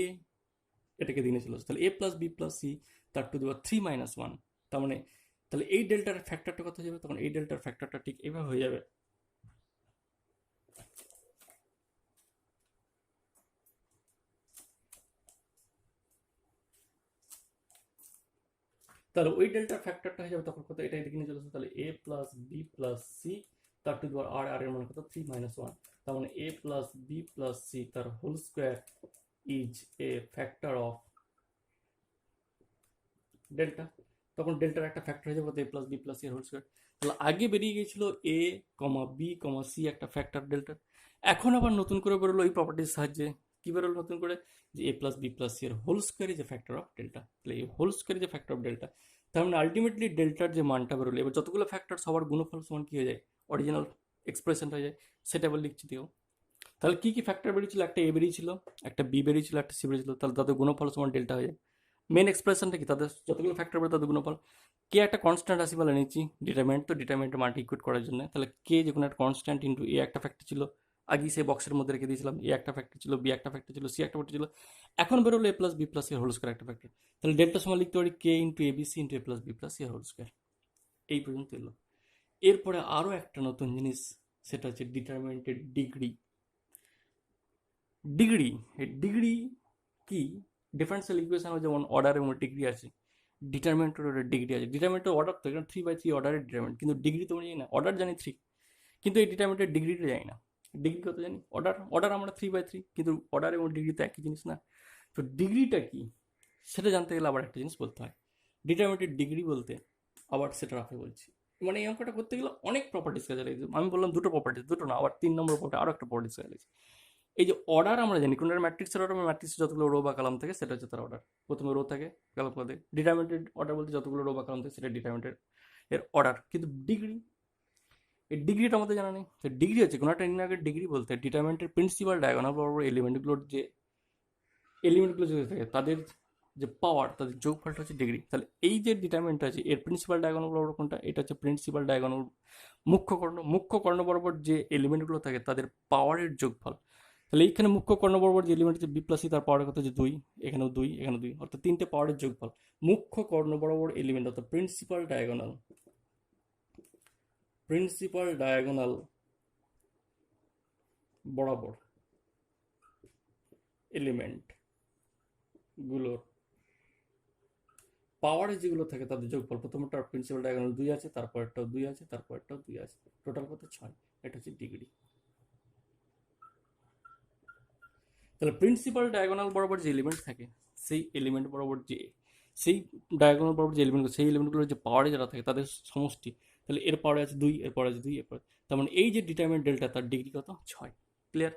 এটাকে দিনে চলে আসছে, তাহলে a plus B plus C তার টু দি পাওয়ার 3 মাইনাস 1, তার মানে তাহলে এই ডেল্টার ফ্যাক্টরটা কত হয়ে যাবে? তখন এই ডেল্টার ফ্যাক্টরটা ঠিক এভাবে হয়ে যাবে, তাহলে ওই ডেল্টার ফ্যাক্টরটা হয়ে যাবে তখন কত, এটা এদিকে নিয়ে চলে আসবে, তাহলে a plus B plus C তার to the power r, r এর মানে কত 3 - 1, তার মানে a plus B plus C তার whole square is a factor of delta. তখন ডেল্টার একটা ফ্যাক্টর হয়ে যাবে a plus B plus C এর হোল স্কোয়ার। তাহলে আগে বেরিয়ে গিয়েছিল a comma b comma c একটা ফ্যাক্টর ডেল্টার, এখন আবার নতুন করে বেরোলো এই প্রপার্টির সাহায্যে, কি বেরোলো নতুন করে, যে a plus B plus C এর whole square is a factor of delta. তাহলে এই whole square is a factor of delta, তার মানে আলটিমেটলি ডেল্টার যে মানটা বেরোলো, এবার যতগুলো ফ্যাক্টর সবার গুণফল সমান কি হয়ে যায়, অরিজিনাল এক্সপ্রেশনটা হয়ে যায়, সেটা আবার লিখছি দিও। তাহলে কি কি ফ্যাক্টর বেরিয়েছিল, একটা এ বেরিয়েছিল, একটা বি বেরিয়েছিল, একটা সি বেরিয়েছিল, তাহলে তাদের গুণফল সমান ডেল্টা হয়ে যায়। মেন এক্সপ্রেশনটা কি, তাদের যতগুলো ফ্যাক্টর বেরো তাদের গুণফল। কে একটা কনস্ট্যান্ট রাশি বলে নিচ্ছি, ডিটারমিনেন্ট, তো ডিটারমিনেন্টের মানটা ইকুয়েট করার জন্য, তাহলে কে যে কোনো একটা কনস্ট্যান্ট ইন্টু এ একটা ফ্যাক্টর ছিল, আগেই সেই বক্সের মধ্যে রেখে দিয়েছিলাম, এ একটা ফ্যাক্টর ছিল, বি একটা ফ্যাক্টর ছিল, সি একটা ফ্যাক্টর ছিল, এখন বেরোলো এ প্লাস বি প্লাস এর হোল স্কোয়ার একটা ফ্যাক্টর। তাহলে ডেল্টা সময় লিখতে পারি কে ইন্টু এ বি সি ইন্টু এ প্লাস বি প্লাস এর হোল স্কোয়ার। এই পর্যন্ত এলো। এরপরে আরও একটা নতুন জিনিস, সেটা হচ্ছে ডিটারমিনেন্টের ডিগ্রি। ডিগ্রি, এই ডিগ্রি কি, ডিফারেন্সিয়াল ইকুয়েশনে যেমন অর্ডার এবং ডিগ্রি আছে, ডিটারমিনেন্টের একটা ডিগ্রি আছে। ডিটারমিনেন্টের অর্ডার তো এখানে 3/3 অর্ডারের ডিটারমিনেন্ট, কিন্তু ডিগ্রি তো আমরা জানি না। অর্ডার জানি 3, কিন্তু এই ডিটারমিনেন্টের ডিগ্রিটা জানি না। ডিগ্রি কত জানি, অর্ডার, অর্ডার আমরা 3/3, কিন্তু অর্ডার এবং ডিগ্রি তো একই জিনিস না। তো ডিগ্রিটা কি সেটা জানতে গেলে আবার একটা জিনিস বলতে হয়। ডিটারমিনেন্টের ডিগ্রি বলতে আবার সেটা রাখে বলছি, মানে এই অঙ্কটা করতে গেলে অনেক প্রপার্টিস কাজে লাগছে। আমি বললাম দুটো প্রপার্টিস, দুটো না, আবার 3 নম্বর প্রপার্টি আরও একটা প্রপার্টিস কাজে লাগছে। এই যে অর্ডার আমরা জানি কোনটা ম্যাট্রিক্সের অর্ডার, ম্যাট্রিক্সের যতগুলো রো বা কলাম থাকে সেটা হচ্ছে তার অর্ডার। প্রথমে রো থাকে, কলাম থাকে। ডিটারমিনেন্টেড অর্ডার বলতে যতগুলো রো বা কলাম থাকে সেটা ডিটারমিনেন্টেড এর অর্ডার। কিন্তু ডিগ্রি, এই ডিগ্রিটা আমাদের জানা নেই। তো ডিগ্রি হচ্ছে কোনো একটা নির্ণায়কের ডিগ্রি বলতে ডিটারমিনেন্টের প্রিন্সিপাল ডায়াগোনাল বরাবর এলিমেন্টগুলোর যে এলিমেন্টগুলো যদি থাকে তাদের যে পাওয়ার, তাদের যোগফলটা হচ্ছে ডিগ্রি। তাহলে এই যে ডিটারমিনেন্টটা আছে এর প্রিন্সিপাল ডায়াগোনাল বরাবর কোনটা, এটা হচ্ছে প্রিন্সিপাল ডায়াগোনাল মুখ্য কর্ণ বরাবর যে এলিমেন্টগুলো থাকে তাদের পাওয়ারের যোগফল। তাহলে এইখানে মুখ্য কর্ণ বরাবর যে এলিমেন্ট হচ্ছে বি প্লাস সি, তার পাওয়ারের কথা হচ্ছে 2, এখানেও 2, এখানেও 2, অর্থাৎ 3টে পাওয়ারের যোগফল। মুখ্য কর্ণ বরাবর এলিমেন্ট অর্থাৎ প্রিন্সিপাল ডায়াগোনাল বরাবর এলিমেন্ট গুলোর পাওয়ারে যেগুলো থাকে তাদের যোগফল। প্রথমটা প্রিন্সিপাল ডায়াগোনাল 2 আছে, তারপরটাও 2 আছে, তারপরটাও 2 আছে, টোটাল কত 6। এটা হচ্ছে ডিগ্রি। তাহলে প্রিন্সিপাল ডায়াগোনাল বরাবর যে এলিমেন্ট থাকে সেই এলিমেন্ট বরাবর যে সেই ডায়াগোনাল বরাবর যে এলিমেন্টগুলো, সেই এলিমেন্টগুলোর যে পাওয়ারে যারা থাকে তাদের সমষ্টি। তাহলে এর পাওয়ারে আছে 2, এর পাওয়ারে আছে 2, এর পাওয়ারে, তার মানে এই যে ডিটারমিনেন্ট ডেল্টা তার ডিগ্রি কত 6। ক্লিয়ার?